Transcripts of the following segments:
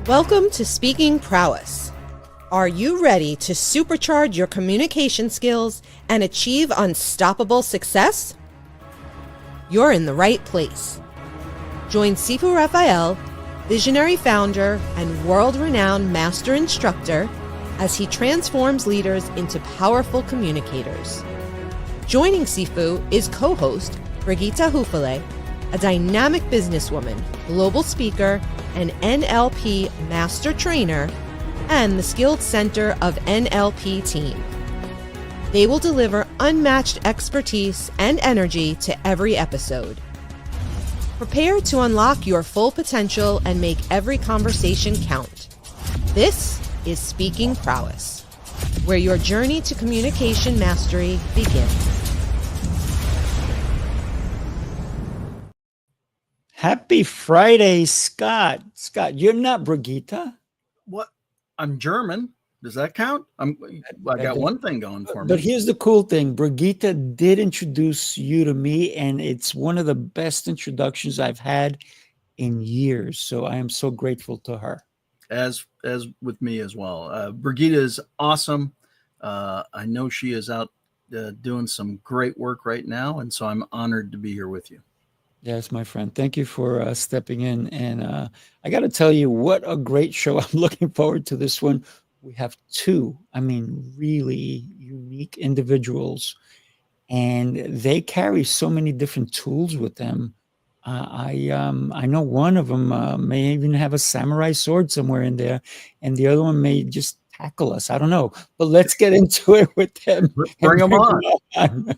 Welcome to Speaking Prowess. Are you ready to supercharge your communication skills and achieve unstoppable success? You're in the right place. Join Sifu Rafael, visionary founder and world-renowned master instructor, as he transforms leaders into powerful communicators. Joining Sifu is co-host Brigitte Hufele, a dynamic businesswoman, global speaker, and NLP master trainer, and the Skilled Center of NLP team. They will deliver unmatched expertise and energy to every episode. Prepare to unlock your full potential and make every conversation count. This is Speaking Prowess, where your journey to communication mastery begins. Happy Friday, Scott. Scott, you're not Brigitte. What? I'm German. Does that count? I got one thing going for me. But here's the cool thing. Brigitte did introduce you to me, and it's one of the best introductions I've had in years. So I am so grateful to her. As with me as well. Brigitte is awesome. I know she is out doing some great work right now, and so I'm honored to be here with you. Yes, my friend. Thank you for stepping in. And I got to tell you, what a great show. I'm looking forward to this one. We have two, really unique individuals, and they carry so many different tools with them. I know one of them may even have a samurai sword somewhere in there, and the other one may just tackle us. I don't know, but let's get into it with them. Bring them on.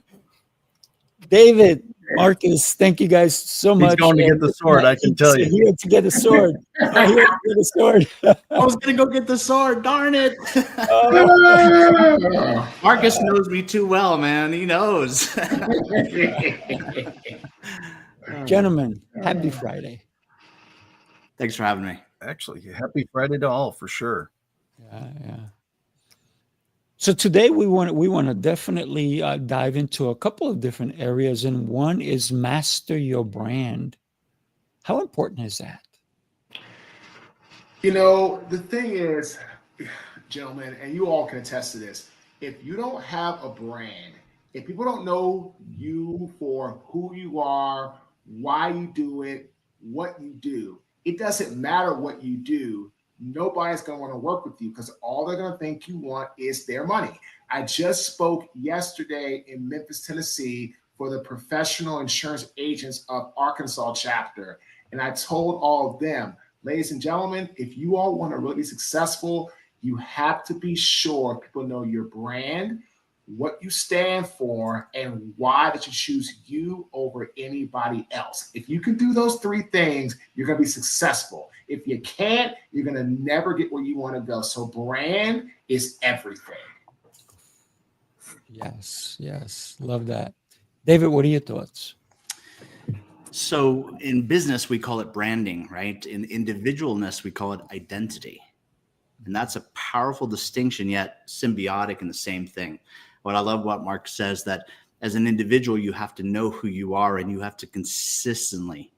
David, Marques, thank you guys so much. He's going to get the sword, I can tell you. Here to get a sword. Here to get a sword. I was going to go get the sword. Darn it. Marques knows me too well, man. He knows. Gentlemen, happy Friday. Thanks for having me. Actually, happy Friday to all, for sure. Yeah. So today we want to definitely dive into a couple of different areas, and one is master your brand. How important is that? You know, the thing is, gentlemen, and you all can attest to this, if you don't have a brand, if people don't know you for who you are, why you do it, what you do, it doesn't matter what you do. Nobody's going to want to work with you because all they're going to think you want is their money. I just spoke yesterday in Memphis, Tennessee for the Professional Insurance Agents of Arkansas chapter. And I told all of them, ladies and gentlemen, if you all want to really be successful, you have to be sure people know your brand, what you stand for, and why did you choose you over anybody else. If you can do those three things, you're going to be successful. If you can't, you're going to never get where you want to go. So brand is everything. Yes. Love that. David, what are your thoughts? So in business, we call it branding, right? In individualness, we call it identity. And that's a powerful distinction, yet symbiotic in the same thing. What I love what Mark says, that as an individual, you have to know who you are, and you have to consistently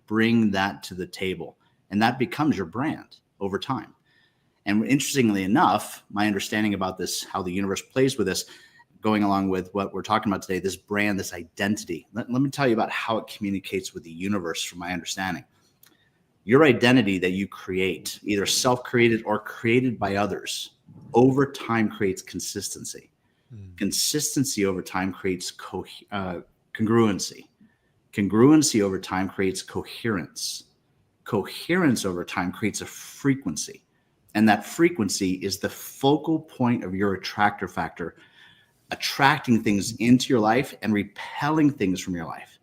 bring that to the table. And that becomes your brand over time. And interestingly enough, my understanding about this, how the universe plays with this, going along with what we're talking about today, this brand, this identity. Let me tell you about how it communicates with the universe from my understanding. Your identity that you create, either self-created or created by others, over time creates consistency. Consistency over time creates congruency. Congruency over time creates coherence. Coherence over time creates a frequency. And that frequency is the focal point of your attractor factor, attracting things into your life and repelling things from your life.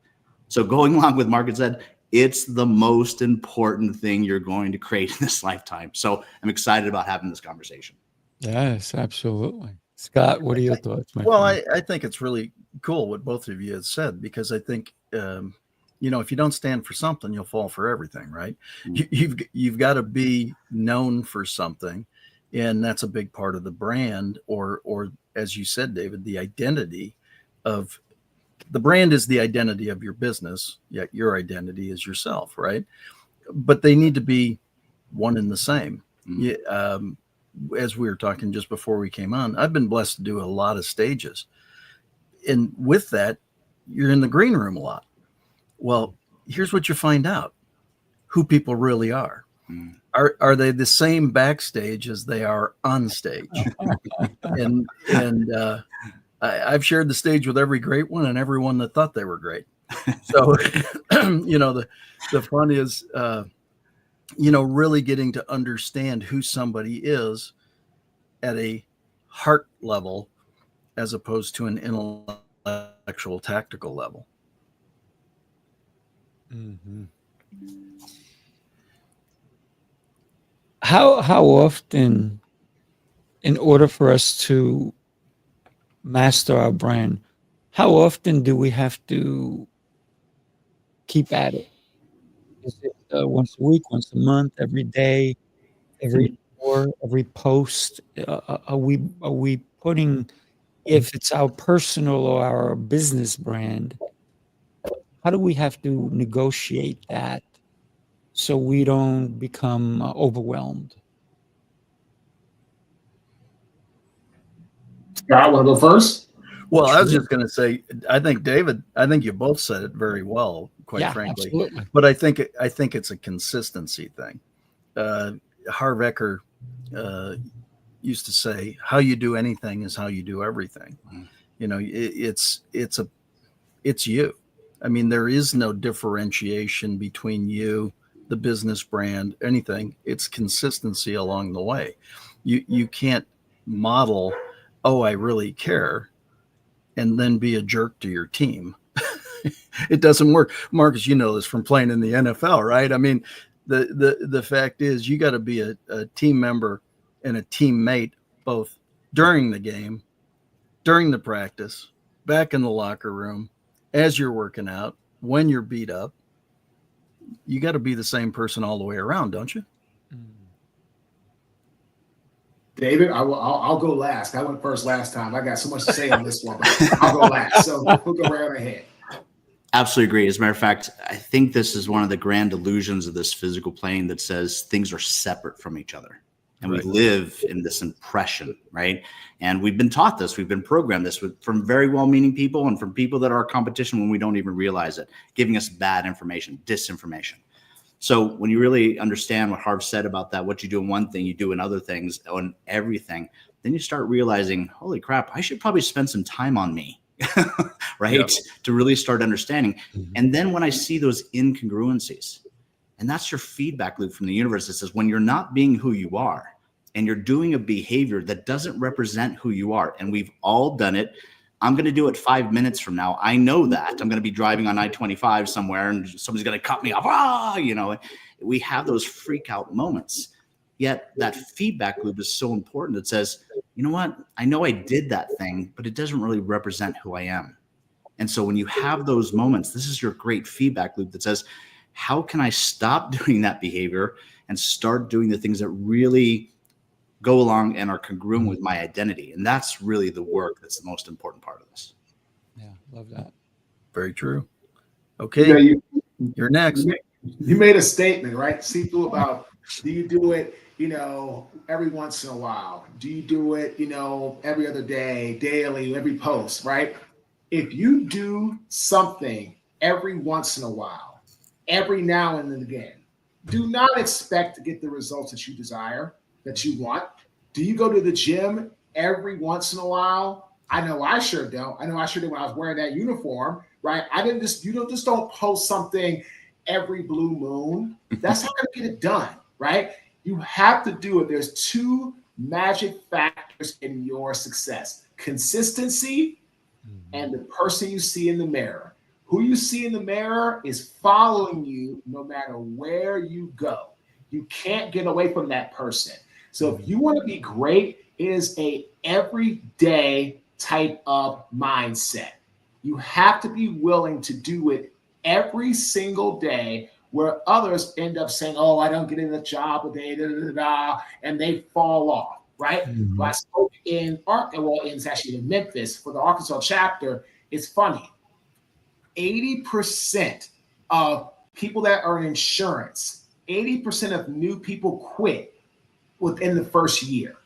So going along with Mark said, it's the most important thing you're going to create in this lifetime. So I'm excited about having this conversation. Yes, absolutely. Scott, what are your thoughts, my friend? friend? I think it's really cool what both of you have said, because I think, if you don't stand for something, you'll fall for everything, right? Mm-hmm. You've got to be known for something, and that's a big part of the brand, or as you said, David, the identity of the brand is the identity of your business, yet your identity is yourself, right? But they need to be one and the same. Yeah, as we were talking just before we came on, I've been blessed to do a lot of stages. And with that, you're in the green room a lot. Well, here's what you find out: who people really are. Are they the same backstage as they are on stage? and I've shared the stage with every great one and everyone that thought they were great. So, the fun is, really getting to understand who somebody is at a heart level as opposed to an intellectual, tactical level. Mm-hmm. How often, in order for us to master our brand, how often do we have to keep at it? Is it once a week, once a month, every day, every hour, every post? Are we putting, if it's our personal or our business brand, how do we have to negotiate that so we don't become overwhelmed? I want to go first. Well, I was just going to say, I think you both said it very well, quite frankly. Absolutely. But I think it's a consistency thing. Harv Eker used to say, "How you do anything is how you do everything." It's you. I mean, there is no differentiation between you, the business brand, anything. It's consistency along the way. You can't model, "Oh, I really care," and then be a jerk to your team. It doesn't work. Marcus, you know this from playing in the NFL, right? I mean, the fact is you got to be a team member and a teammate both during the game, during the practice, back in the locker room, as you're working out, when you're beat up. You got to be the same person all the way around, don't you? David, I'll go last. I went first last time. I got so much to say on this one, but I'll go last. So we'll go right ahead. Absolutely agree. As a matter of fact, I think this is one of the grand illusions of this physical plane that says things are separate from each other. And we live in this impression, right? And we've been taught this. We've been programmed this from very well-meaning people and from people that are our competition when we don't even realize it, giving us bad information, disinformation. So when you really understand what Harv said about that, what you do in one thing, you do in other things, on everything, then you start realizing, holy crap, I should probably spend some time on me, right? Yep. To really start understanding. Mm-hmm. And then when I see those incongruencies, and that's your feedback loop from the universe that says when you're not being who you are and you're doing a behavior that doesn't represent who you are, and we've all done it. I'm going to do it 5 minutes from now. I know that I'm going to be driving on I-25 somewhere and somebody's going to cut me off. We have those freak out moments. Yet that feedback loop is so important. It says, you know what? I know I did that thing, but it doesn't really represent who I am. And so when you have those moments, this is your great feedback loop that says, how can I stop doing that behavior and start doing the things that really go along and are congruent with my identity? And that's really the work that's the most important part of this. Yeah, love that. Very true. Okay, you're next. You made a statement, right, Sifu, about do you do it, every once in a while? Do you do it, every other day, daily, every post, right? If you do something every once in a while, every now and then again, do not expect to get the results that you desire, that you want. Do you go to the gym every once in a while? I know I sure don't. I know I sure did when I was wearing that uniform, right? You just don't post something every blue moon. That's not going to get it done, right? You have to do it. There's two magic factors in your success: consistency and the person you see in the mirror. Who you see in the mirror is following you no matter where you go. You can't get away from that person. So if you want to be great, it is a everyday type of mindset. You have to be willing to do it every single day, where others end up saying, oh, I don't get in the job a day, and they fall off, right? Mm-hmm. Well, I spoke it's actually in Memphis for the Arkansas chapter. It's funny. 80% of people that earn insurance 80% of new people quit within the first year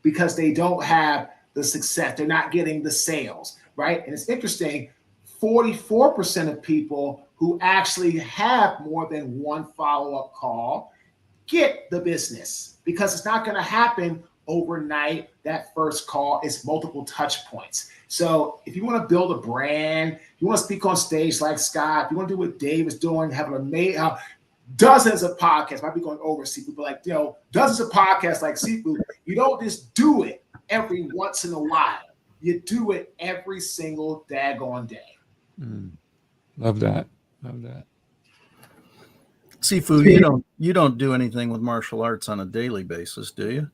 because they don't have the success. They're not getting the sales, right? And it's interesting, 44% of people who actually have more than one follow-up call get the business, because it's not going to happen overnight. That first call is multiple touch points. So if you want to build a brand, you want to speak on stage like Scott, you want to do what Dave is doing, have an amazing dozens of podcasts, might be going over Sifu, but like, you know, dozens of podcasts like Sifu, you don't just do it every once in a while. You do it every single daggone day. Love that. Love that. Sifu, you don't do anything with martial arts on a daily basis, do you?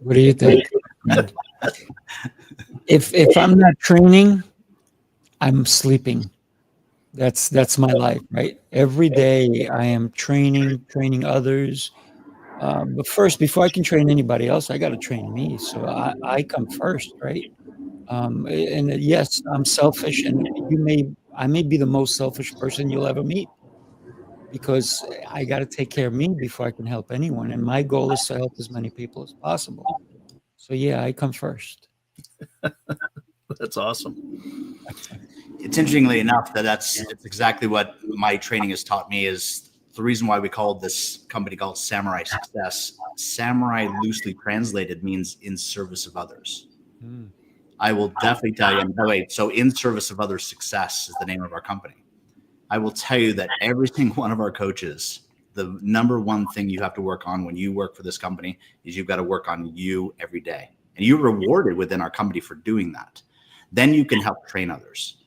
What do you think? If I'm not training, I'm sleeping. That's my life, right? Every day I am training others. But first, before I can train anybody else, I got to train me. So I come first, right? And yes, I'm selfish, and I may be the most selfish person you'll ever meet, because I got to take care of me before I can help anyone. And my goal is to help as many people as possible. So yeah, I come first. That's awesome. It's interestingly enough it's exactly what my training has taught me, is the reason why we called this company called Samurai Success. Samurai, loosely translated, means in service of others. I will definitely tell you, and by the way, so in service of others success is the name of our company. I will tell you that every single one of our coaches, the number one thing you have to work on when you work for this company is you've got to work on you every day. And you're rewarded within our company for doing that. Then you can help train others.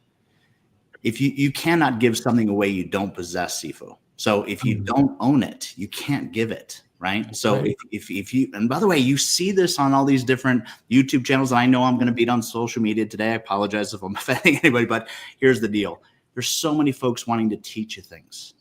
If you cannot give something away you don't possess, Sifu. So if you don't own it, you can't give it, right? So right. If you, and by the way, you see this on all these different YouTube channels. I know I'm going to beat on social media today. I apologize if I'm offending anybody, but here's the deal. There's so many folks wanting to teach you things,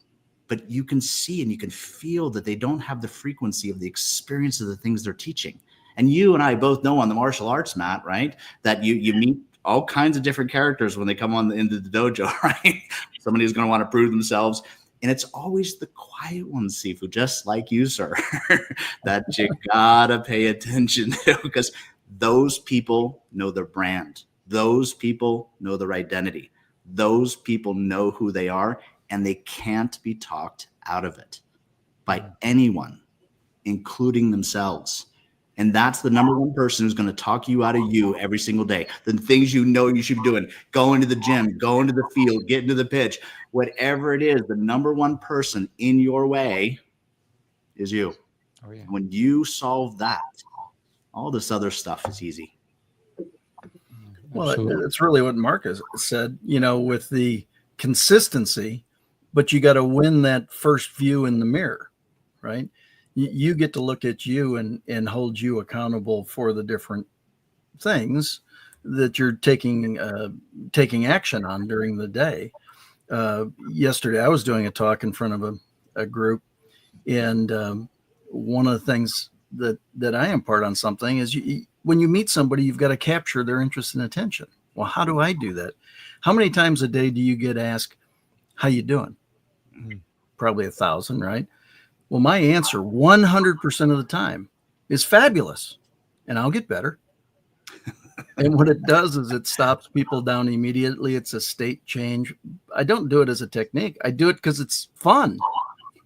but you can see and you can feel that they don't have the frequency of the experience of the things they're teaching. And you and I both know on the martial arts mat, right, that you meet all kinds of different characters when they come into the dojo, right? Somebody who's going to want to prove themselves. And it's always the quiet ones, Sifu, just like you, sir, that you gotta pay attention to, because those people know their brand. Those people know their identity. Those people know who they are, and they can't be talked out of it by anyone, including themselves. And that's the number one person who's going to talk you out of you every single day. The things you know you should be doing, going to the gym, going to the field, getting to the pitch, whatever it is, the number one person in your way is you. Oh, yeah. When you solve that, all this other stuff is easy. Well, that's really what Marques said, with the consistency, but you got to win that first view in the mirror, right? You get to look at you and hold you accountable for the different things that you're taking action on during the day. Yesterday, I was doing a talk in front of a group, and one of the things that I impart on something is when you meet somebody, you've got to capture their interest and attention. Well, how do I do that? How many times a day do you get asked, how you doing? Probably 1,000, right? Well, my answer 100% of the time is fabulous, and I'll get better. And what it does is it stops people down immediately. It's a state change. I don't do it as a technique. I do it because it's fun,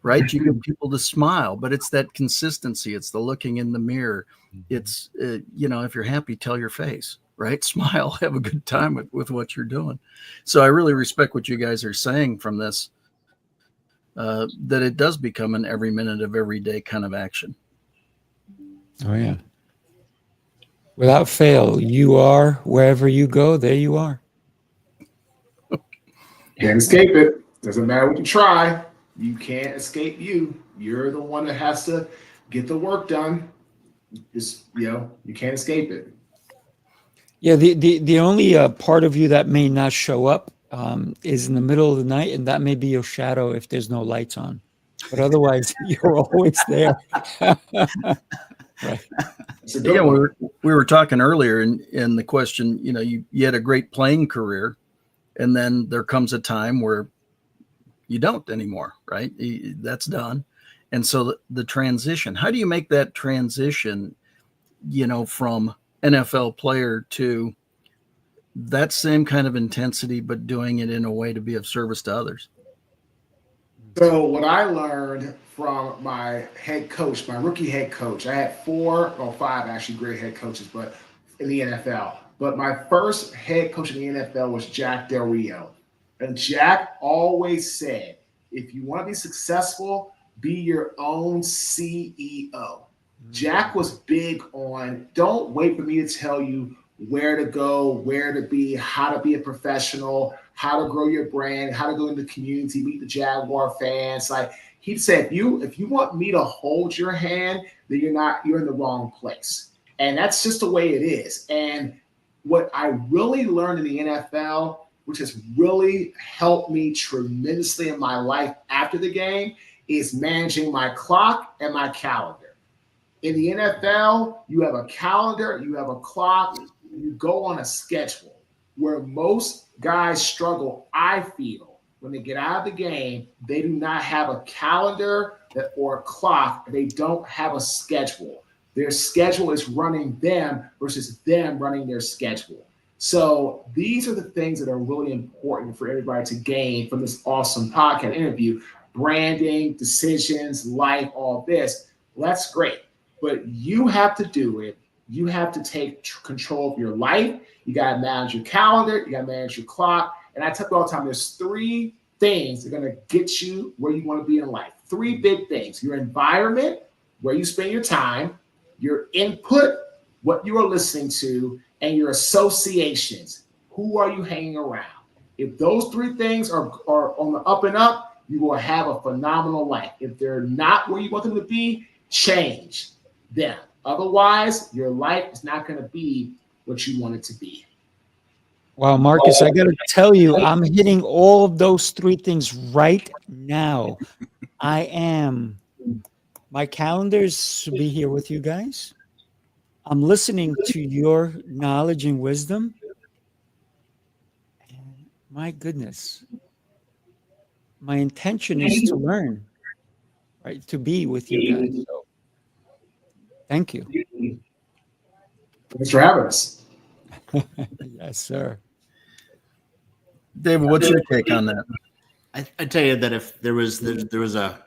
right? You get people to smile, but it's that consistency. It's the looking in the mirror. It's, if you're happy, tell your face, right? Smile, have a good time with what you're doing. So I really respect what you guys are saying from this. That it does become an every minute of every day kind of action. Oh, yeah. Without fail, you are wherever you go, there you are. Can't escape it. Doesn't matter what you try. You can't escape you. You're the one that has to get the work done. Just, you can't escape it. Yeah, the only part of you that may not show up is in the middle of the night, and that may be your shadow if there's no lights on. But otherwise, you're always there. Right. Yeah, we were talking earlier in the question, you had a great playing career, and then there comes a time where, you don't anymore, right? That's done. And so the transition, how do you make that transition, from NFL player to that same kind of intensity, but doing it in a way to be of service to others? So what I learned from my head coach, my rookie head coach, I had 4 or 5 actually great head coaches, but in the NFL. But my first head coach in the NFL was Jack Del Rio. And Jack always said, if you want to be successful, be your own CEO. Jack was big on, don't wait for me to tell you where to go, where to be, how to be a professional, how to grow your brand, how to go into the community, meet the Jaguar fans. Like he said, if you want me to hold your hand, then you're in the wrong place. And that's just the way it is. And what I really learned in the NFL, which has really helped me tremendously in my life after the game, is managing my clock and my calendar. In the NFL, you have a calendar, you have a clock, you go on a schedule. Where most guys struggle, I feel, when they get out of the game, they do not have a calendar or a clock. They don't have a schedule. Their schedule is running them versus them running their schedule. So these are the things that are really important for everybody to gain from this awesome podcast interview. Branding, decisions, life, all this. Well, that's great. But you have to do it. You have to take control of your life. You got to manage your calendar. You got to manage your clock. And I tell you all the time, there's 3 things that are going to get you where you want to be in life. 3 big things. Your environment, where you spend your time, your input, what you are listening to, and your associations. Who are you hanging around? If those 3 things are on the up and up, you will have a phenomenal life. If they're not where you want them to be, change them. Otherwise, your life is not going to be what you want it to be. Wow, Marcus, I got to tell you, I'm hitting all of those 3 things right now. My calendars should be here with you guys. I'm listening to your knowledge and wisdom. And my goodness, my intention is to learn, right? To be with you guys. So, thank you. Thanks for having us. Yes, sir. David, what's your take on that? I tell you that if there was a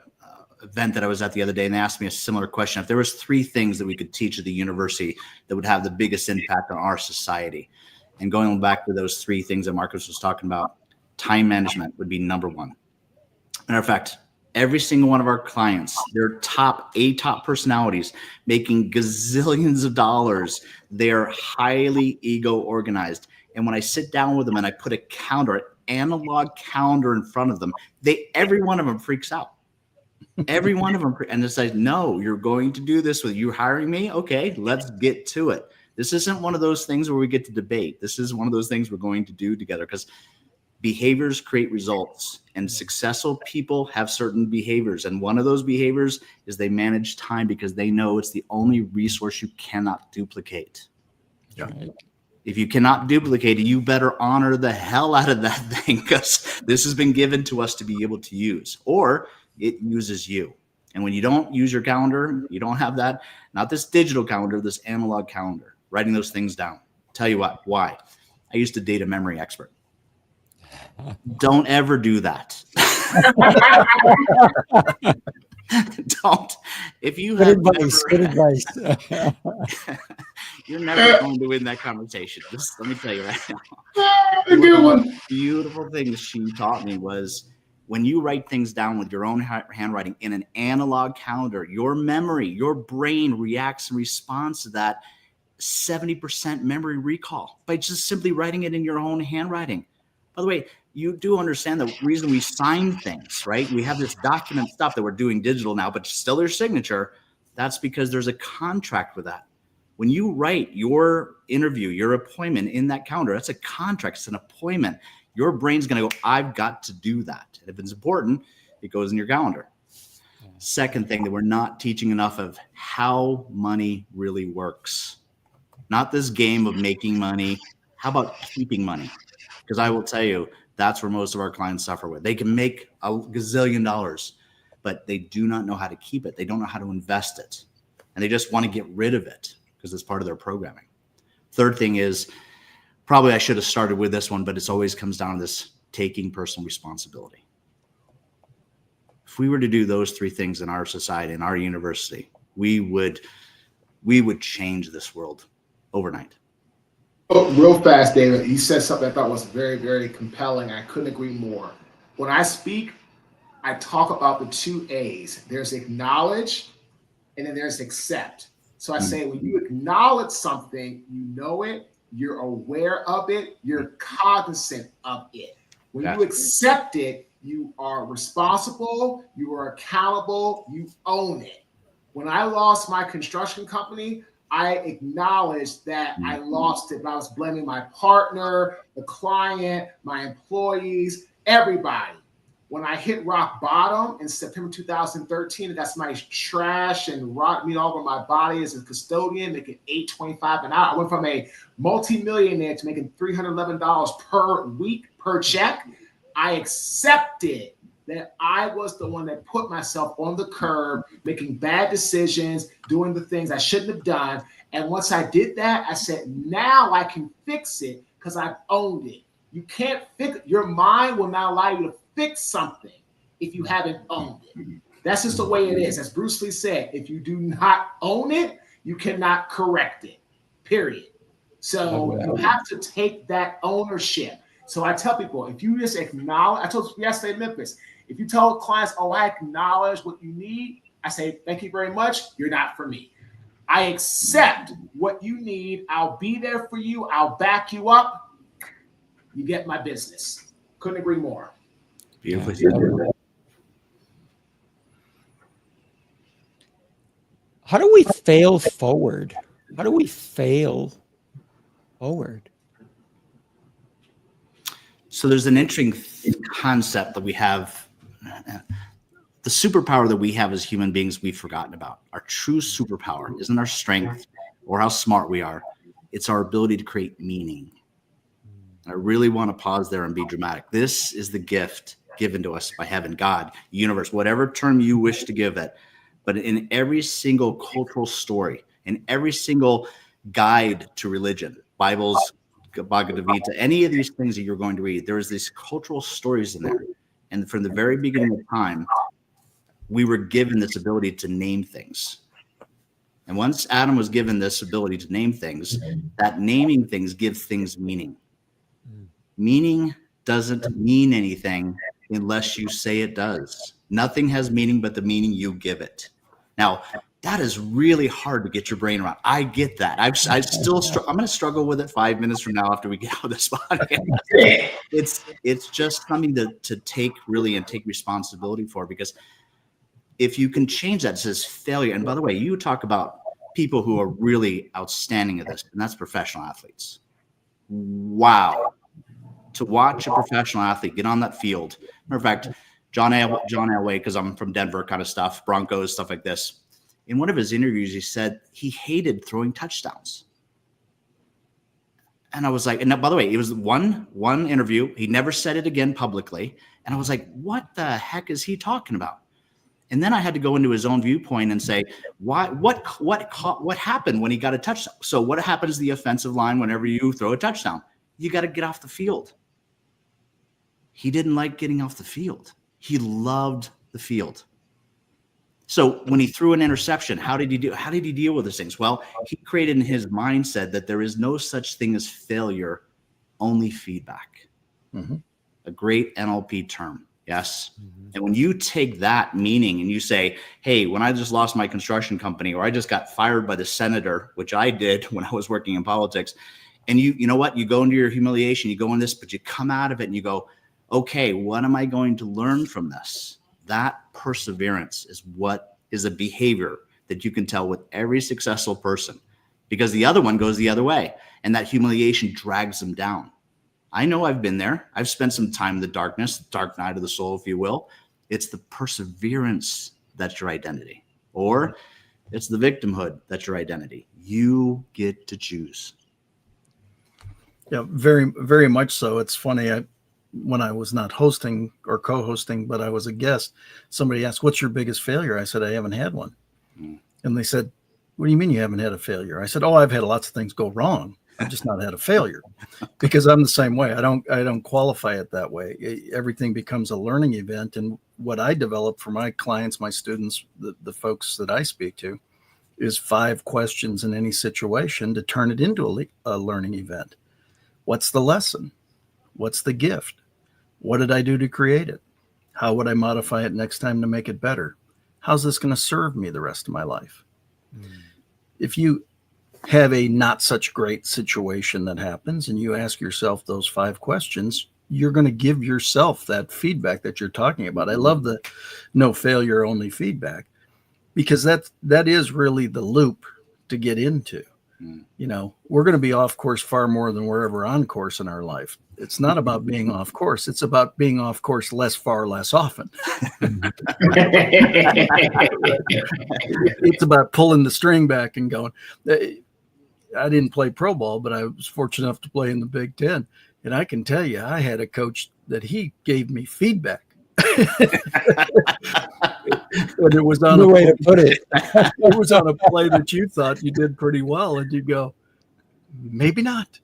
event that I was at the other day and they asked me a similar question, if there was 3 things that we could teach at the university that would have the biggest impact on our society, and going back to those 3 things that Marcus was talking about, time management would be number 1. Matter of fact, every single one of our clients, they're top personalities making gazillions of dollars. They're highly ego organized. And when I sit down with them and I put a analog calendar in front of them, every one of them freaks out. Every one of them. And it's like, no, you're going to do this with you hiring me. Okay, let's get to it. This isn't one of those things where we get to debate. This is one of those things we're going to do together, because behaviors create results, and successful people have certain behaviors. And one of those behaviors is they manage time, because they know it's the only resource you cannot duplicate. Yeah. If you cannot duplicate it, you better honor the hell out of that thing, because this has been given to us to be able to use, or it uses you. And when you don't use your calendar, you don't have that, not this digital calendar, this analog calendar, writing those things down. Tell you what, why? I used to date a memory expert. Don't ever do that. Don't. If you have good advice. You're never going to win that conversation. Let me tell you right now. Good one. Beautiful thing that she taught me was, when you write things down with your own handwriting in an analog calendar, your memory, your brain reacts and responds to that 70% memory recall by just simply writing it in your own handwriting. By the way, you do understand the reason we sign things, right? We have this document stuff that we're doing digital now, but still your signature. That's because there's a contract with that. When you write your interview, your appointment in that calendar, that's a contract. It's an appointment. Your brain's going to go, I've got to do that. And if it's important, it goes in your calendar. Second thing that we're not teaching enough of, how money really works. Not this game of making money. How about keeping money? Because I will tell you, That's where most of our clients suffer with. They can make a gazillion dollars, but they do not know how to keep it. They don't know how to invest it. And they just want to get rid of it because it's part of their programming. Third thing is, probably I should have started with this one, but it always comes down to this taking personal responsibility. If we were to do those three things in our society, in our university, we would change this world overnight. Oh, real fast, David, you said something I thought was very, very compelling. I couldn't agree more. When I speak, I talk about the 2 A's. There's acknowledge, and then there's accept. So I say, when you acknowledge something, you know it, you're aware of it, you're cognizant of it. When you accept it, you are responsible, you are accountable, you own it. When I lost my construction company, I acknowledged that I lost it, but I was blaming my partner, the client, my employees, everybody. When I hit rock bottom in September 2013, and that's my trash and rock me all over my body as a custodian, making $8.25 an hour. I went from a multimillionaire to making $311 per week per check. I accepted that I was the one that put myself on the curb, making bad decisions, doing the things I shouldn't have done. And once I did that, I said, now I can fix it because I've owned it. You can't fix it. Your mind will not allow you to fix something if you haven't owned it. That's just the way it is. As Bruce Lee said, if you do not own it, you cannot correct it, period. So you have to take that ownership. So I tell people, if you just acknowledge, I told you yesterday in Memphis, if you tell clients, oh, I acknowledge what you need, I say, thank you very much. You're not for me. I accept what you need. I'll be there for you. I'll back you up. You get my business. Couldn't agree more. Beautiful. How do we fail forward? How do we fail forward? So there's an interesting concept that we have. The superpower that we have as human beings, we've forgotten about. Our true superpower isn't our strength or how smart we are. It's our ability to create meaning. I really want to pause there and be dramatic. This is the gift given to us by heaven, God, universe, whatever term you wish to give it. But in every single cultural story, in every single guide to religion, Bibles, Bhagavad Gita, any of these things that you're going to read, there's these cultural stories in there. And from the very beginning of time, we were given this ability to name things. And once Adam was given this ability to name things, that naming things gives things meaning. Meaning doesn't mean anything unless you say it does. Nothing has meaning but the meaning you give it. Now, that is really hard to get your brain around. I get that. I'm going to struggle with it 5 minutes from now after we get out of this podcast. It's just something to take really and take responsibility for, because if you can change that, it says failure. And by the way, you talk about people who are really outstanding at this, and that's professional athletes. Wow. To watch a professional athlete get on that field. Matter of fact, John Elway, because I'm from Denver kind of stuff, Broncos, stuff like this. In one of his interviews, he said he hated throwing touchdowns. And I was like, and by the way, it was one interview. He never said it again publicly. And I was like, what the heck is he talking about? And then I had to go into his own viewpoint and say, why? What happened when he got a touchdown? So what happens to the offensive line whenever you throw a touchdown? You got to get off the field. He didn't like getting off the field. He loved the field. So when he threw an interception, how did he deal with those things? Well, he created in his mindset that there is no such thing as failure, only feedback. Mm-hmm. A great NLP term. Yes. Mm-hmm. And when you take that meaning and you say, hey, when I just lost my construction company, or I just got fired by the senator, which I did when I was working in politics, and you know what? You go into your humiliation, you go in this, but you come out of it and you go, okay, what am I going to learn from this? That perseverance is what is a behavior that you can tell with every successful person, because the other one goes the other way, and that humiliation drags them down. I know I've been there. I've spent some time in the darkness, dark night of the soul, if you will. It's the perseverance that's your identity, or it's the victimhood that's your identity. You get to choose. Yeah, very, very much so. It's funny. when I was not hosting or co-hosting, but I was a guest, somebody asked, "What's your biggest failure?" I said, "I haven't had one." And they said, "What do you mean you haven't had a failure?" I said, "Oh, I've had lots of things go wrong. I've just not had a failure," because I'm the same way. I don't qualify it that way. Everything becomes a learning event. And what I develop for my clients, my students, the folks that I speak to, is 5 questions in any situation to turn it into a learning event. What's the lesson? What's the gift? What did I do to create it? How would I modify it next time to make it better? How's this going to serve me the rest of my life? If you have a not such great situation that happens and you ask yourself those 5 questions, you're going to give yourself that feedback that you're talking about. I love the no failure, only feedback, because that is really the loop to get into. You know, we're going to be off course far more than we're ever on course in our life. It's not about being off course. It's about being off course far less often. It's about pulling the string back and going. I didn't play pro ball, but I was fortunate enough to play in the Big Ten. And I can tell you, I had a coach that he gave me feedback. And it was on No way to put it. It was on a play that you thought you did pretty well, and you go, maybe not.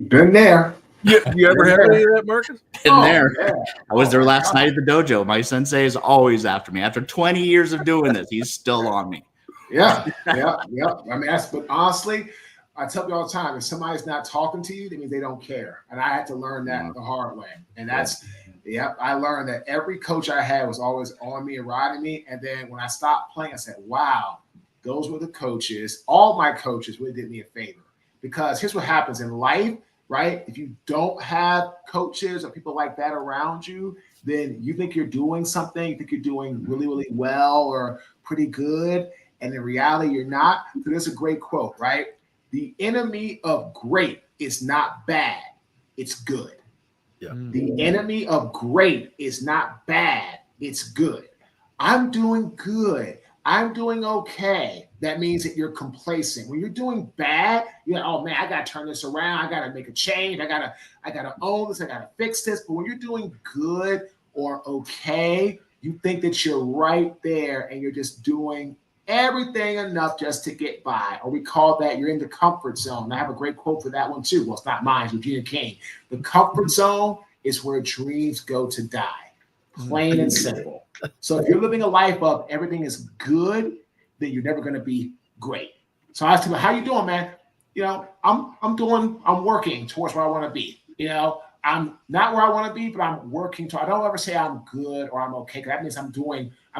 Been there. You ever have any of that, Marcus? In there. Yeah. I was there last night at the dojo. My sensei is always after me. After 20 years of doing this, he's still on me. Yeah. I mean, but honestly, I tell you all the time, if somebody's not talking to you, that means they don't care. And I had to learn that the hard way. And that's, I learned that every coach I had was always on me and riding me. And then when I stopped playing, I said, wow, those were the coaches. All my coaches really did me a favor. Because here's what happens in life, right? If you don't have coaches or people like that around you, then you think you're doing something, you think you're doing really, really well or pretty good. And in reality, you're not. So there's a great quote, right? The enemy of great is not bad, it's good. Yeah. The enemy of great is not bad, it's good. I'm doing good. I'm doing okay. That means that you're complacent. When you're doing bad, you're like, oh man, I gotta turn this around. I gotta make a change. I gotta own this. I gotta fix this. But when you're doing good or okay, you think that you're right there and you're just doing everything enough just to get by. Or we call that you're in the comfort zone. And I have a great quote for that one too. Well, it's not mine, it's Regina King. The comfort zone is where dreams go to die. Plain and simple. So if you're living a life of everything is good, then you're never going to be great. So I asked him, how you doing, man? You know, I'm working towards where I want to be. You know, I'm not where I want to be, but I'm working to. I don't ever say I'm good or I'm okay, because that means I'm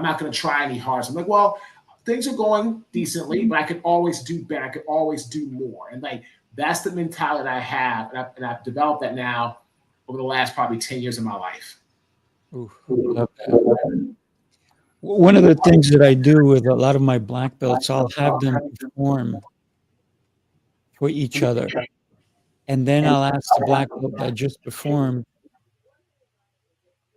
not going to try any harder. So I'm like, well, things are going decently, but I could always do better. I could always do more. And like, that's the mentality I have. And I've developed that now over the last probably 10 years of my life. Ooh, love that. One of the things that I do with a lot of my black belts, I'll have them perform for each other. And then I'll ask the black belt that just performed,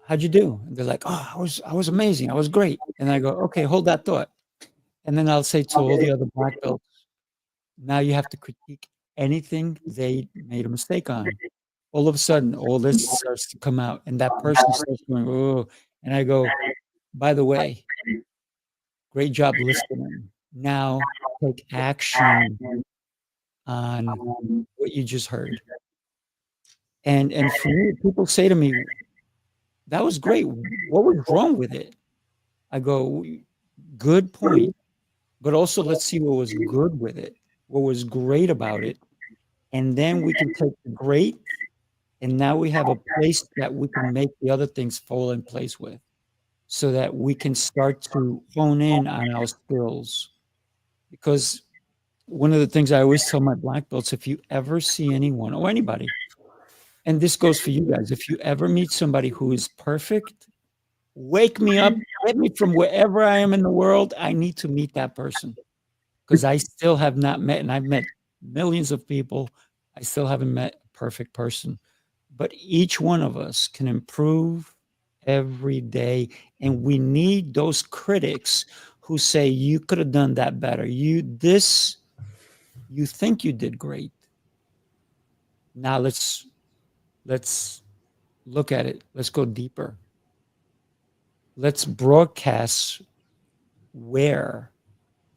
how'd you do? And they're like, oh, I was amazing. I was great. And I go, okay, hold that thought. And then I'll say to all the other black belts, now you have to critique anything they made a mistake on. All of a sudden, all this starts to come out, and that person starts going, oh, and I go, by the way, great job listening. Now take action on what you just heard. And for me, people say to me, that was great. What was wrong with it? I go, good point. But also let's see what was good with it. What was great about it. And then we can take the great, and now we have a place that we can make the other things fall in place with, so that we can start to hone in on our skills. Because one of the things I always tell my black belts, if you ever see anyone or anybody, and this goes for you guys, if you ever meet somebody who is perfect, wake me up, get me from wherever I am in the world. I need to meet that person, because I still have not met, and I've met millions of people. I still haven't met a perfect person. But each one of us can improve every day. And we need those critics who say, you could have done that better. You think you did great. Now let's look at it. Let's go deeper. Let's broadcast where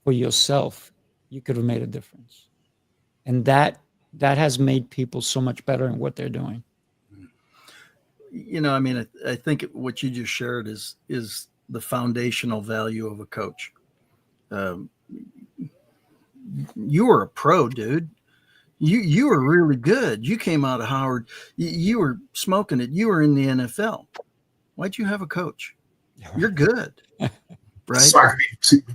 for yourself you could have made a difference. And that has made people so much better in what they're doing. You know, I mean, I think what you just shared is the foundational value of a coach. You were a pro, dude. You were really good. You came out of Howard. You were smoking it. You were in the NFL. Why'd you have a coach? You're good. Right. So I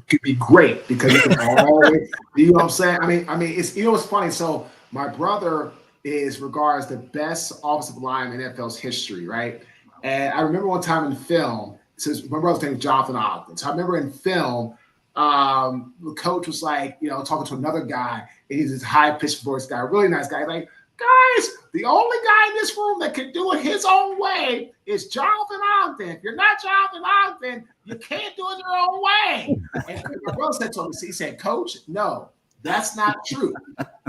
could be great because you can always, you know what I'm saying? I mean, it's, you know, it's funny. So my brother regards the best offensive line in NFL's history, right? And I remember one time in film, since my brother's name is Jonathan Ogden. So I remember in film, the coach was like, you know, talking to another guy, and he's this high-pitched voice guy, really nice guy. He's like, guys, the only guy in this room that can do it his own way is Jonathan Ogden. If you're not Jonathan Ogden, you can't do it your own way. And my brother said to him, he said, Coach, no, that's not true.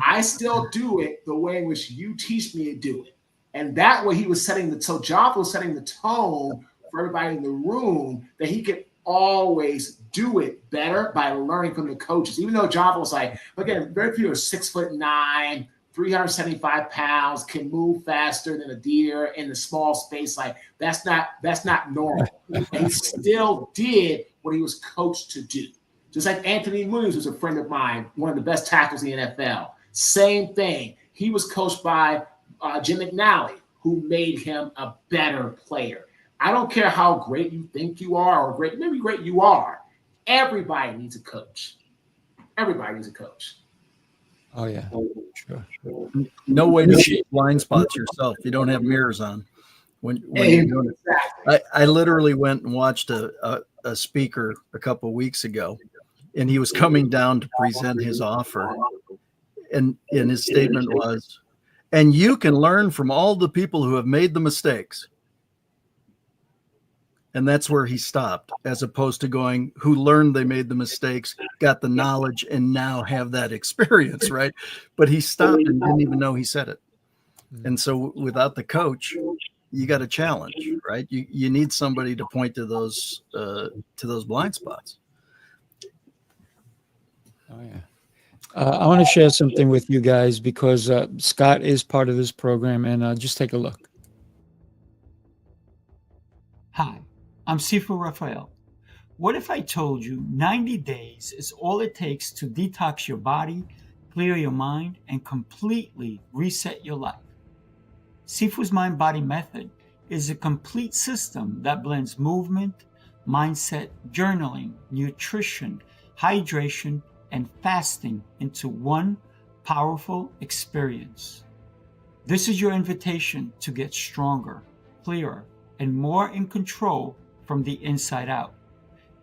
I still do it the way in which you teach me to do it. And that way he was setting so Jonathan was setting the tone for everybody in the room that he could always do it better by learning from the coaches. Even though Jonathan was like, again, very few are 6'9", 375 pounds, can move faster than a deer in the small space. Like that's not normal. And he still did what he was coached to do. Just like Anthony Mooney was a friend of mine, one of the best tackles in the NFL. Same thing. He was coached by Jim McNally, who made him a better player. I don't care how great you think you are or maybe great you are. Everybody needs a coach. Everybody needs a coach. Oh, yeah. Sure. No way to see blind spots yourself. You don't have mirrors on. When you're doing it. I literally went and watched a speaker a couple of weeks ago, and he was coming down to present his offer. And his statement was, and you can learn from all the people who have made the mistakes. And that's where he stopped, as opposed to going, who learned they made the mistakes, got the knowledge, and now have that experience, right? But he stopped and didn't even know he said it. And so without the coach, you got a challenge, right? You need somebody to point to those blind spots. Oh, yeah. I want to share something with you guys because Scott is part of this program, and just take a look. Hi, I'm Sifu Rafael. What if I told you 90 days is all it takes to detox your body, clear your mind, and completely reset your life? Sifu's Mind-Body Method is a complete system that blends movement, mindset, journaling, nutrition, hydration, and fasting into one powerful experience. This is your invitation to get stronger, clearer, and more in control from the inside out.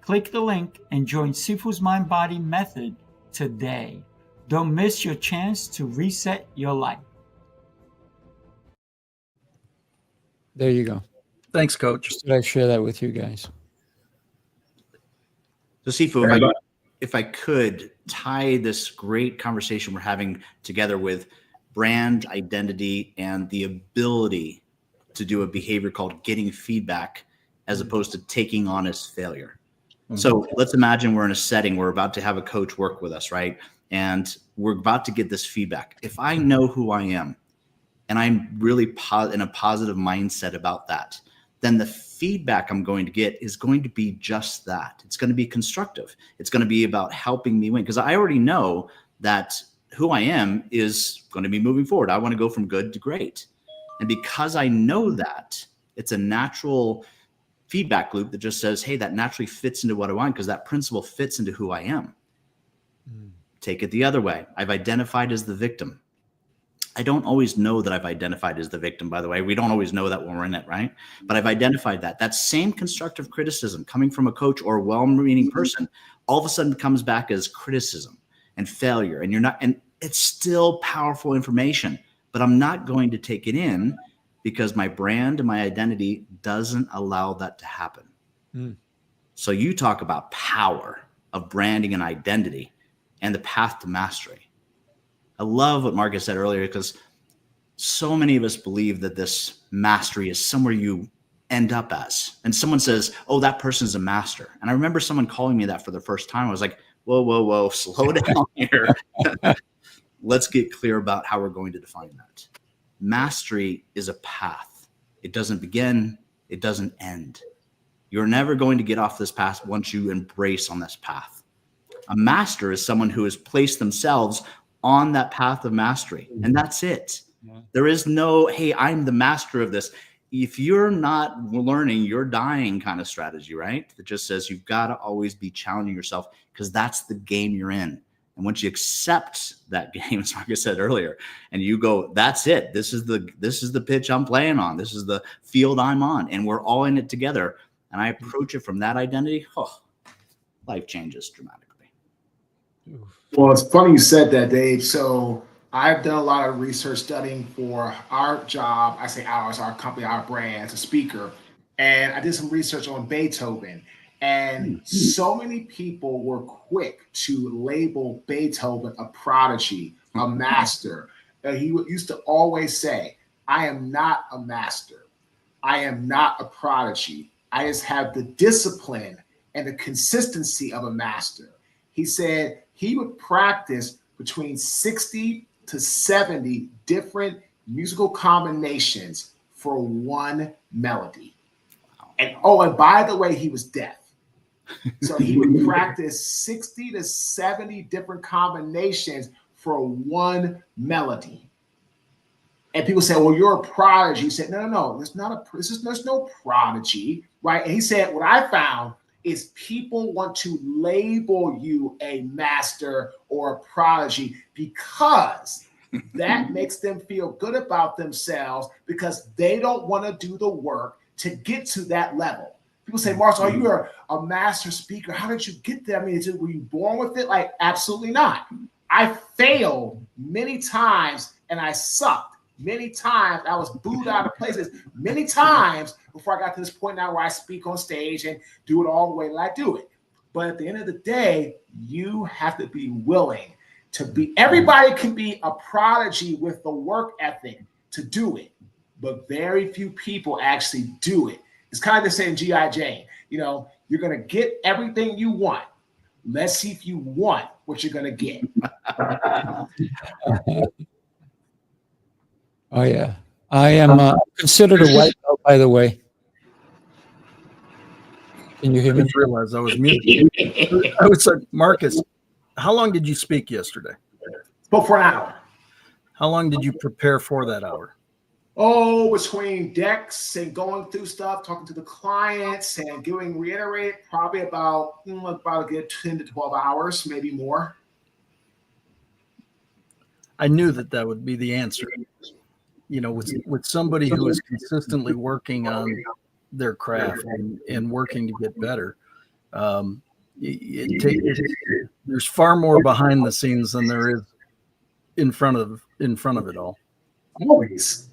Click the link and join Sifu's Mind-Body Method today. Don't miss your chance to reset your life. There you go. Thanks, Coach. Just did I share that with you guys? So Sifu, if I could tie this great conversation we're having together with brand identity and the ability to do a behavior called getting feedback as opposed to taking on as failure. Mm-hmm. So let's imagine we're in a setting, we're about to have a coach work with us, right? And we're about to get this feedback. If I know who I am and I'm really in a positive mindset about that, then the feedback I'm going to get is going to be just that. It's going to be constructive. It's going to be about helping me win because I already know that who I am is going to be moving forward. I want to go from good to great. And because I know that, it's a natural feedback loop that just says, hey, that naturally fits into what I want because that principle fits into who I am. Take it the other way. I've identified as the victim. I don't always know that I've identified as the victim, by the way. We don't always know that when we're in it, right? But I've identified that. That same constructive criticism coming from a coach or a well-meaning person all of a sudden comes back as criticism and failure. And it's still powerful information, but I'm not going to take it in because my brand and my identity doesn't allow that to happen. So you talk about power of branding and identity and the path to mastery. I love what Marques said earlier because so many of us believe that this mastery is somewhere you end up as. And someone says, oh, that person is a master. And I remember someone calling me that for the first time. I was like, whoa, slow down here. Let's get clear about how we're going to define that. Mastery is a path. It doesn't begin. It doesn't end. You're never going to get off this path once you embrace on this path. A master is someone who has placed themselves on that path of mastery. And that's it. Yeah. There is no, hey, I'm the master of this. If you're not learning, you're dying kind of strategy, right? That just says you've got to always be challenging yourself because that's the game you're in. And once you accept that game, as Marcus said earlier, and you go, that's it. This is the pitch I'm playing on. This is the field I'm on. And we're all in it together. And I approach it from that identity. Oh, life changes dramatically. Well, it's funny you said that, Dave. So I've done a lot of research studying for our job. I say ours, our company, our brand as a speaker. And I did some research on Beethoven. And so many people were quick to label Beethoven a prodigy, a master. He used to always say, I am not a master. I am not a prodigy. I just have the discipline and the consistency of a master. He said he would practice between 60 to 70 different musical combinations for one melody. And by the way, he was deaf. So he would practice 60 to 70 different combinations for one melody. And people say, well, you're a prodigy. He said, no, there's no prodigy, right? And he said, what I found is people want to label you a master or a prodigy because that makes them feel good about themselves because they don't want to do the work to get to that level. People say, Marcus, are you a master speaker? How did you get there? I mean, were you born with it? Like, absolutely not. I failed many times and I sucked many times. I was booed out of places many times before I got to this point now where I speak on stage and do it all the way that I do it. But at the end of the day, you have to be willing to be. Everybody can be a prodigy with the work ethic to do it, but very few people actually do it. It's kind of the same G.I. Jane. You're going to get everything you want. Let's see if you want what you're going to get. Oh, yeah. I am considered a white belt, by the way. Can you hear me? I didn't realize I was muted. I was like, Marcus, how long did you speak yesterday? Spoke for an hour. How long did you prepare for that hour? Between decks and going through stuff, talking to the clients and reiterated, probably about a good 10 to 12 hours, maybe more. I knew that would be the answer. With somebody who is consistently working on their craft and working to get better, there's far more behind the scenes than there is in front of it all. Always.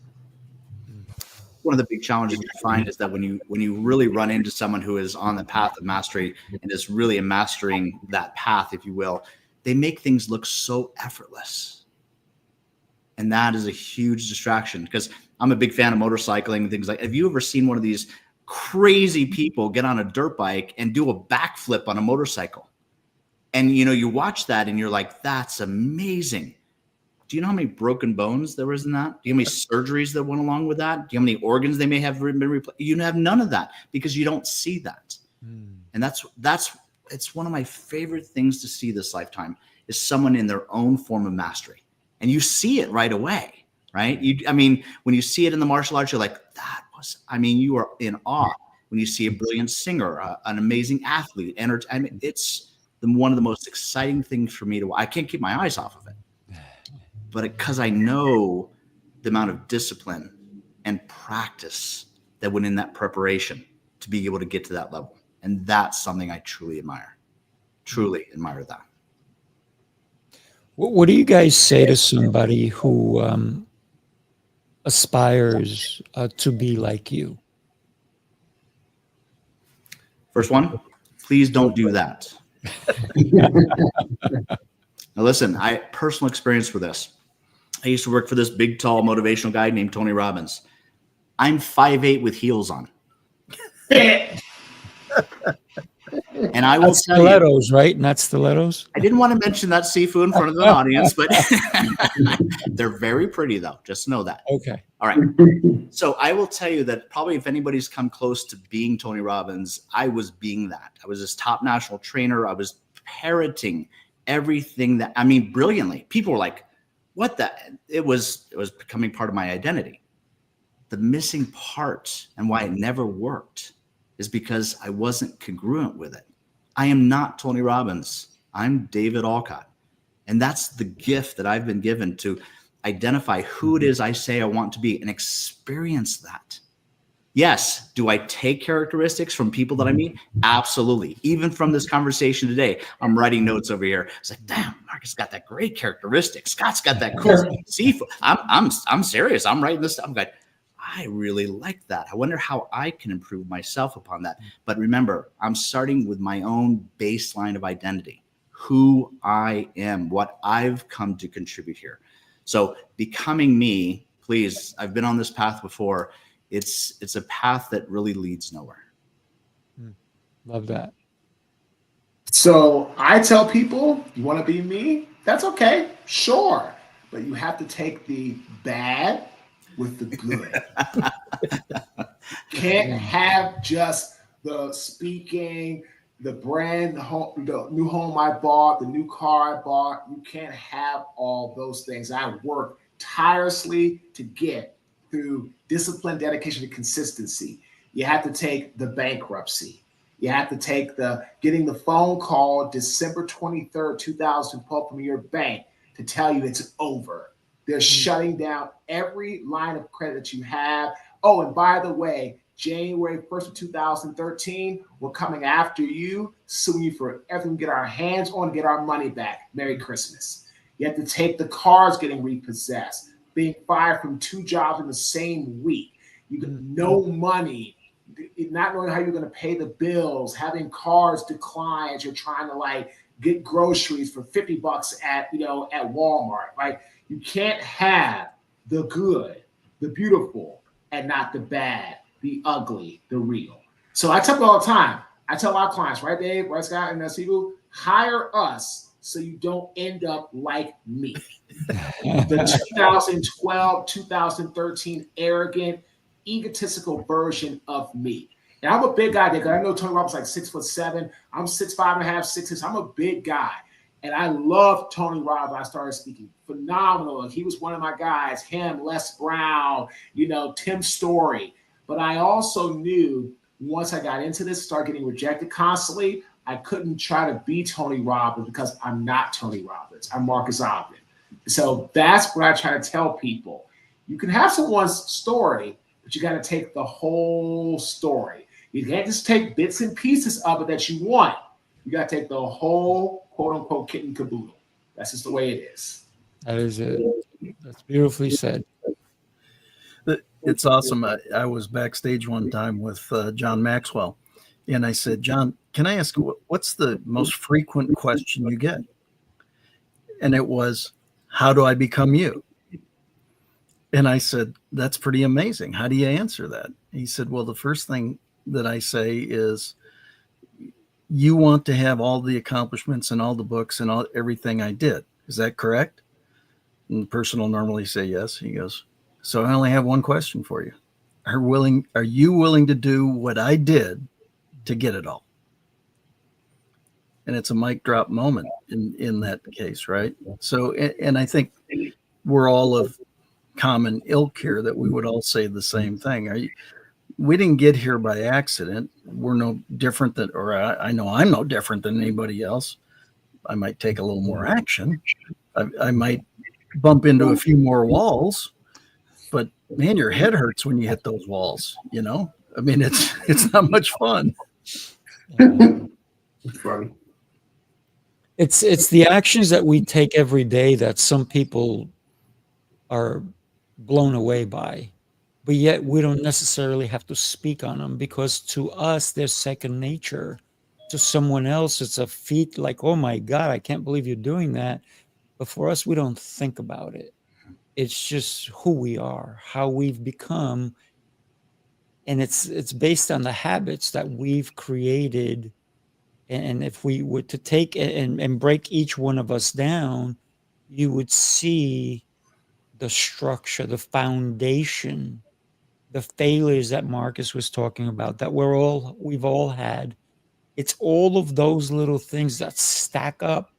One of the big challenges you find is that when you really run into someone who is on the path of mastery and is really mastering that path, if you will, they make things look so effortless. And that is a huge distraction because I'm a big fan of motorcycling and things like, have you ever seen one of these crazy people get on a dirt bike and do a backflip on a motorcycle? And, you watch that and you're like, that's amazing. Do you know how many broken bones there was in that? Do you know how many surgeries that went along with that? Do you know how many organs they may have been replaced? You have none of that because you don't see that. And it's one of my favorite things to see this lifetime is someone in their own form of mastery. And you see it right away, right? When you see it in the martial arts, you're like, you are in awe. When you see a brilliant singer, an amazing athlete, it's one of the most exciting things for me to watch. I can't keep my eyes off of it. But because I know the amount of discipline and practice that went in that preparation to be able to get to that level. And that's something I truly admire. Truly admire that. What do you guys say to somebody who aspires to be like you? First one, please don't do that. Now listen, personal experience with this. I used to work for this big, tall motivational guy named Tony Robbins. I'm 5'8" with heels on. And I will tell you, stilettos, right? Not stilettos. I didn't want to mention that, Sifu, in front of the audience, but they're very pretty, though. Just know that. Okay. All right. So I will tell you that probably if anybody's come close to being Tony Robbins, I was being that. I was his top national trainer. I was parroting everything that, I mean, brilliantly. People were like, what the? It was becoming part of my identity. The missing part and why it never worked is because I wasn't congruent with it. I am not Tony Robbins. I'm David Olcott. And that's the gift that I've been given, to identify who it is I say I want to be and experience that. Yes. Do I take characteristics from people that I meet? Absolutely. Even from this conversation today, I'm writing notes over here. It's like, damn, Marcus got that great characteristic. Scott's got that cool Sifu. I'm serious. I'm writing this stuff. I'm like, I really like that. I wonder how I can improve myself upon that. But remember, I'm starting with my own baseline of identity, who I am, what I've come to contribute here. So becoming me, please, I've been on this path before. It's a path that really leads nowhere. Love that. So I tell people, you want to be me? That's okay. Sure. But you have to take the bad with the good. Can't have just the speaking, the brand, the new home I bought, the new car I bought. You can't have all those things. I work tirelessly to get through discipline, dedication, and consistency. You have to take the bankruptcy. You have to take the getting the phone call December 23rd, 2012 from your bank to tell you it's over. They're shutting down every line of credit that you have. Oh, and by the way, January 1st of 2013, we're coming after you, suing you for everything we get our hands on, get our money back. Merry Christmas. You have to take the cars getting repossessed, being fired from 2 jobs in the same week. You got no money, not knowing how you're going to pay the bills, having cars decline as you're trying to like get groceries for $50 at Walmart, right? You can't have the good, the beautiful, and not the bad, the ugly, the real. So I tell people all the time, I tell our clients, right, Dave, right, Scott, and Sifu, hire us so you don't end up like me. The 2012, 2013 arrogant, egotistical version of me. And I'm a big guy, because I know Tony Robbins like 6'7". I'm 6'5.5", 6'6". I'm a big guy. And I love Tony Robbins. I started speaking. Phenomenal. He was one of my guys. Him, Les Brown, Tim Story. But I also knew once I got into this, started getting rejected constantly, I couldn't try to be Tony Robbins because I'm not Tony Robbins. I'm Marques Ogden. So that's what I try to tell people. You can have someone's story, but you got to take the whole story. You can't just take bits and pieces of it that you want. You got to take the whole, quote unquote, kit and caboodle. That's just the way it is. That is it. That's beautifully said. It's awesome. I was backstage one time with John Maxwell, and I said, John, can I ask, what's the most frequent question you get? And it was, how do I become you? And I said, that's pretty amazing. How do you answer that? He said, well, the first thing that I say is, you want to have all the accomplishments and all the books and everything I did. Is that correct? And the person will normally say yes. He goes, so I only have one question for you. Are you willing to do what I did to get it all? And it's a mic drop moment in that case, right? So, and I think we're all of common ilk here, that we would all say the same thing. We didn't get here by accident. We're no different than, or I know I'm no different than anybody else. I might take a little more action. I might bump into a few more walls, but man, your head hurts when you hit those walls. I mean, it's not much fun. Funny. It's the actions that we take every day that some people are blown away by, but yet we don't necessarily have to speak on them, because to us they're second nature. To someone else it's a feat, like, oh my God, I can't believe you're doing that. But for us, we don't think about it. It's just who we are, how we've become. And it's based on the habits that we've created. And if we were to take and break each one of us down, you would see the structure, the foundation, the failures that Marcus was talking about, that we've all had. It's all of those little things that stack up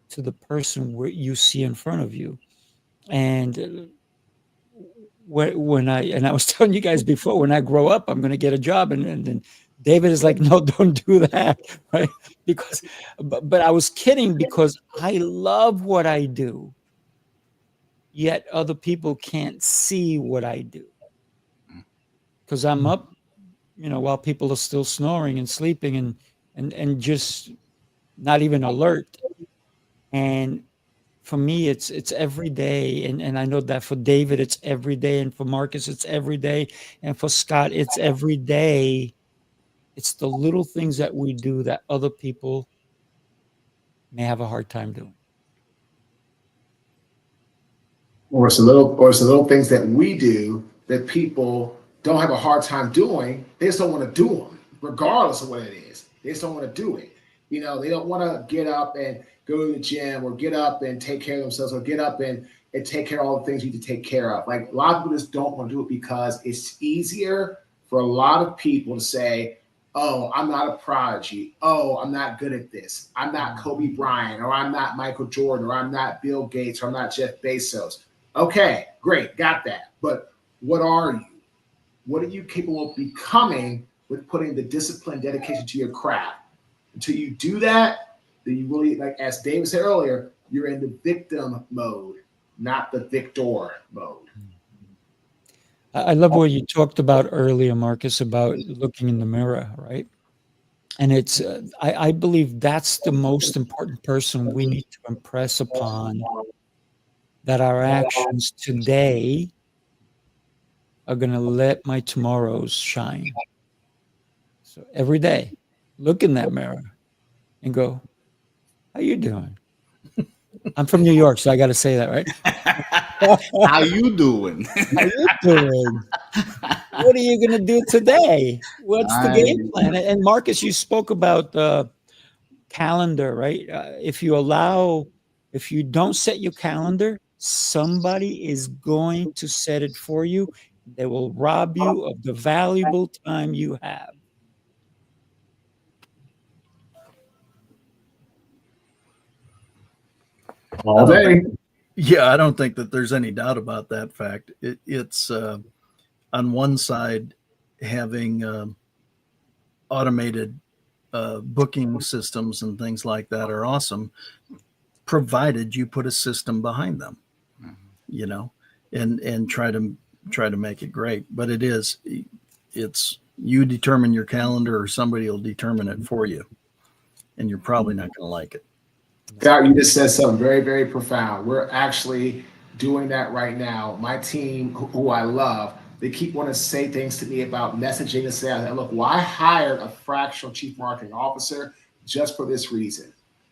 to the person where you see in front of you. And when I was telling you guys before, when I grow up, I'm going to get a job, and David is like, no, don't do that, right? Because, but I was kidding, because I love what I do, yet other people can't see what I do, because I'm up, while people are still snoring and sleeping and just not even alert. And for me, it's every day. And I know that for David, it's every day. And for Marcus, it's every day. And for Scott, it's every day. It's the little things that we do that other people may have a hard time doing. Or it's the little things that we do that people don't have a hard time doing. They just don't want to do them, regardless of what it is. They just don't want to do it. They don't want to get up and go to the gym, or get up and take care of themselves, or get up and take care of all the things you need to take care of. Like, a lot of people just don't want to do it because it's easier for a lot of people to say, oh, I'm not a prodigy. Oh, I'm not good at this. I'm not Kobe Bryant, or I'm not Michael Jordan, or I'm not Bill Gates, or I'm not Jeff Bezos. Okay, great, got that. But what are you? What are you capable of becoming with putting the discipline, dedication to your craft? Until you do that, then you really, like as David said earlier, you're in the victim mode, not the victor mode. I love what you talked about earlier, Marcus, about looking in the mirror, right? And it's, I believe that's the most important person we need to impress upon, that our actions today are going to let my tomorrows shine. So every day, look in that mirror and go, how you doing? I'm from New York, so I got to say that, right? How you doing? How you doing? What are you going to do today? What's the game plan? And Marcus, you spoke about the calendar, right? If you don't set your calendar, somebody is going to set it for you. They will rob you of the valuable time you have. All day. Yeah, I don't think that there's any doubt about that fact. It's on one side, having automated booking systems and things like that are awesome, provided you put a system behind them, and try to make it great. But it's you determine your calendar, or somebody will determine it for you, and you're probably not going to like it. Scott, you just said something very, very profound. We're actually doing that right now. My team, who I love, they keep wanting to say things to me about messaging and sales. And look, well, I hired a fractional chief marketing officer just for this reason.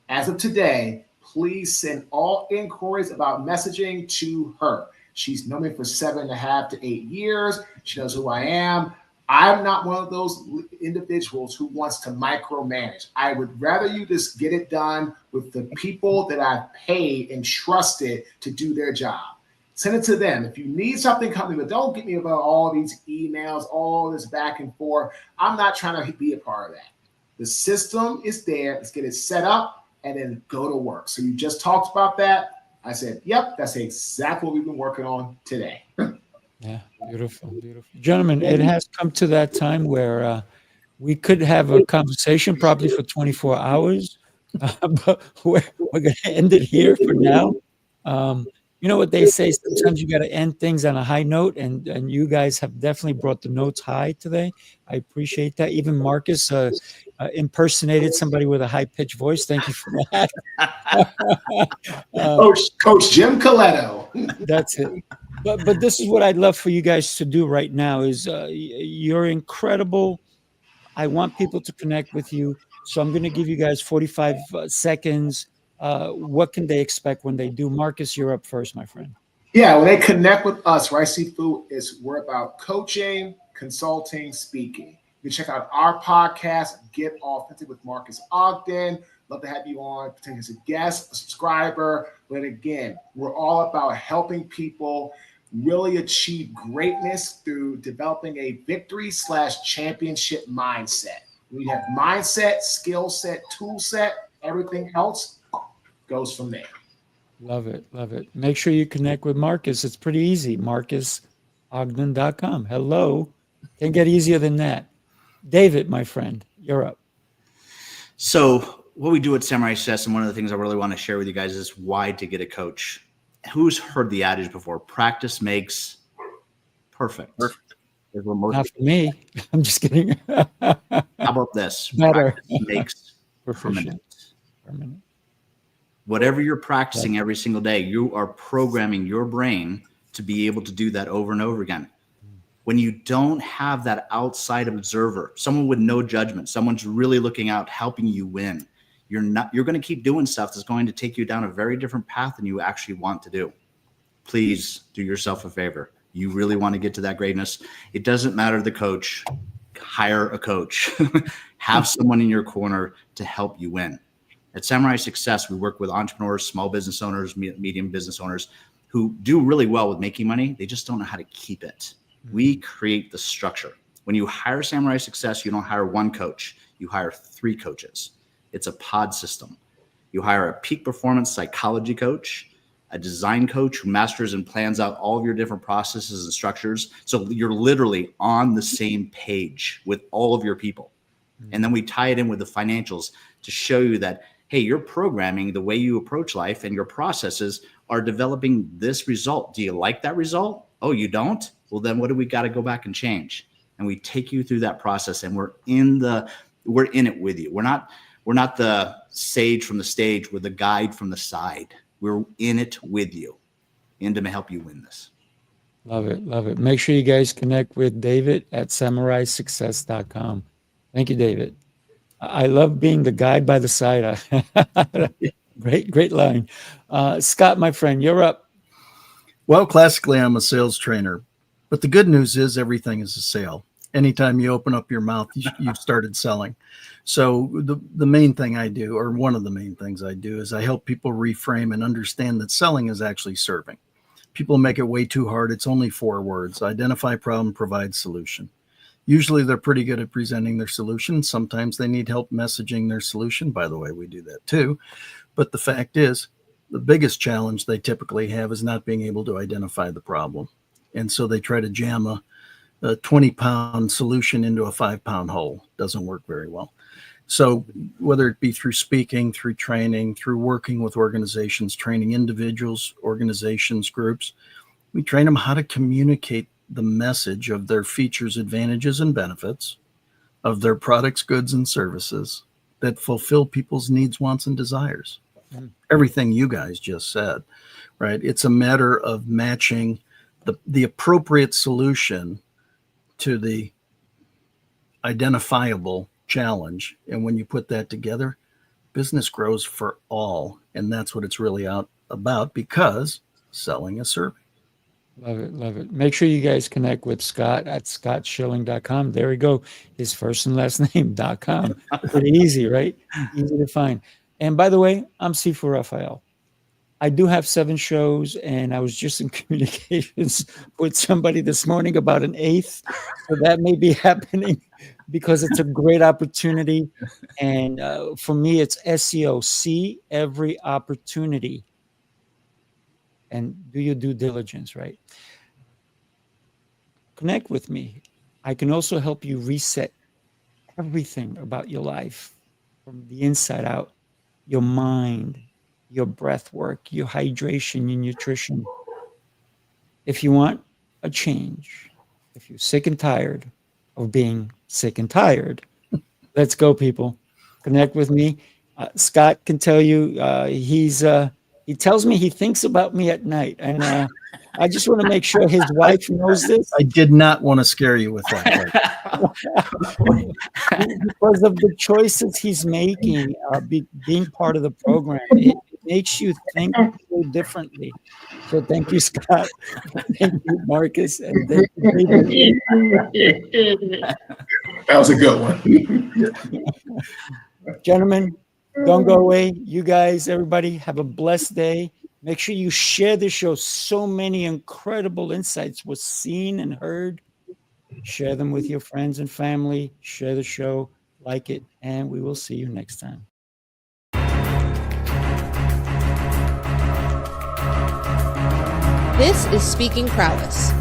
As of today, please send all inquiries about messaging to her. She's known me for 7.5 to 8 years. She knows who I am. I'm not one of those individuals who wants to micromanage. I would rather you just get it done with the people that I've paid and trusted to do their job. Send it to them. If you need something, come to me, but don't get me about all these emails, all this back and forth. I'm not trying to be a part of that. The system is there. Let's get it set up and then go to work. So you just talked about that. I said, yep, that's exactly what we've been working on today. Yeah, beautiful, beautiful. Gentlemen, it has come to that time where we could have a conversation probably for 24 hours, but we're going to end it here for now. You know what they say, sometimes you got to end things on a high note, and you guys have definitely brought the notes high today. I appreciate that. Even Marcus impersonated somebody with a high-pitched voice. Thank you for that. Coach Jim Coletto. That's it. But this is what I'd love for you guys to do right now is you're incredible. I want people to connect with you. So I'm going to give you guys 45 seconds. What can they expect when they do? Marcus, you're up first, my friend. Yeah, when they connect with us, right, Sifu, we're about coaching, consulting, speaking. You can check out our podcast, Get Authentic with Marques Ogden. Love to have you on, potentially as a guest, a subscriber. But again, we're all about helping people really achieve greatness through developing a victory/championship mindset. When you have mindset, skill set, tool set, everything else goes from there. Love it. Love it. Make sure you connect with Marques. It's pretty easy. MarquesOgden.com. Hello. Can't get easier than that. David, my friend, you're up. So what we do at Samurai Success, and one of the things I really want to share with you guys is why to get a coach. Who's heard the adage before? Practice makes perfect. Perfect. Not for me. I'm just kidding. How about this? Better. Practice makes permanent. Permanent. Whatever you're practicing every single day, you are programming your brain to be able to do that over and over again. When you don't have that outside observer, someone with no judgment, someone's really looking out, helping you win, you're going to keep doing stuff that's going to take you down a very different path than you actually want to do. Please do yourself a favor. You really want to get to that greatness. It doesn't matter the coach. Hire a coach. Have someone in your corner to help you win. At Samurai Success, we work with entrepreneurs, small business owners, medium business owners who do really well with making money. They just don't know how to keep it. We create the structure. When you hire Samurai Success, you don't hire one coach. You hire 3 coaches. It's a pod system. You hire a peak performance psychology coach, a design coach who masters and plans out all of your different processes and structures. So you're literally on the same page with all of your people. And then we tie it in with the financials to show you that, hey, your programming, the way you approach life and your processes are developing this result. Do you like that result? Oh, you don't? Well, then what do we got to go back and change? And we take you through that process, and we're in it with you. We're not the sage from the stage. We're the guide from the side. We're in it with you and to help you win this. Love it. Love it. Make sure you guys connect with David at SamuraiSuccess.com. Thank you, David. I love being the guide by the side. Great line. Scott, my friend, you're up. Well, classically, I'm a sales trainer, but the good news is everything is a sale. Anytime you open up your mouth, you've started selling. So the main thing I do, or one of the main things I do, is I help people reframe and understand that selling is actually serving. People make it way too hard. It's only 4 words: identify problem, provide solution. Usually they're pretty good at presenting their solution. Sometimes they need help messaging their solution. By the way, we do that too. But the fact is, the biggest challenge they typically have is not being able to identify the problem. And so they try to jam a 20-pound solution into a 5-pound hole. Doesn't work very well. So whether it be through speaking, through training, through working with organizations, training individuals, organizations, groups, we train them how to communicate the message of their features, advantages, and benefits of their products, goods, and services that fulfill people's needs, wants, and desires. Everything you guys just said, right? It's a matter of matching the appropriate solution to the identifiable challenge. And when you put that together, business grows for all. And that's what it's really about, because selling is serving. Love it. Love it. Make sure you guys connect with Scott at scottschilling.com. There we go. His first and last name.com. Pretty easy, right? Easy to find. And by the way, I'm Sifu Rafael. I do have 7 shows, and I was just in communications with somebody this morning about an 8th. So that may be happening because it's a great opportunity. And for me, it's SEO. See every opportunity and do your due diligence, right? Connect with me. I can also help you reset everything about your life from the inside out: your mind, your breath work, your hydration, your nutrition. If you want a change, if you're sick and tired of being sick and tired, let's go, people. Connect with me. Scott can tell you he tells me he thinks about me at night, and I just want to make sure his wife knows this. I did not want to scare you with that. Because of the choices he's making, being part of the program, it's makes you think so differently. So thank you, Scott. Thank you, Marques. And thank you, David. That was a good one. Gentlemen, don't go away. You guys, everybody, have a blessed day. Make sure you share the show. So many incredible insights was seen and heard. Share them with your friends and family. Share the show, like it, and we will see you next time. This is Speaking Prowess.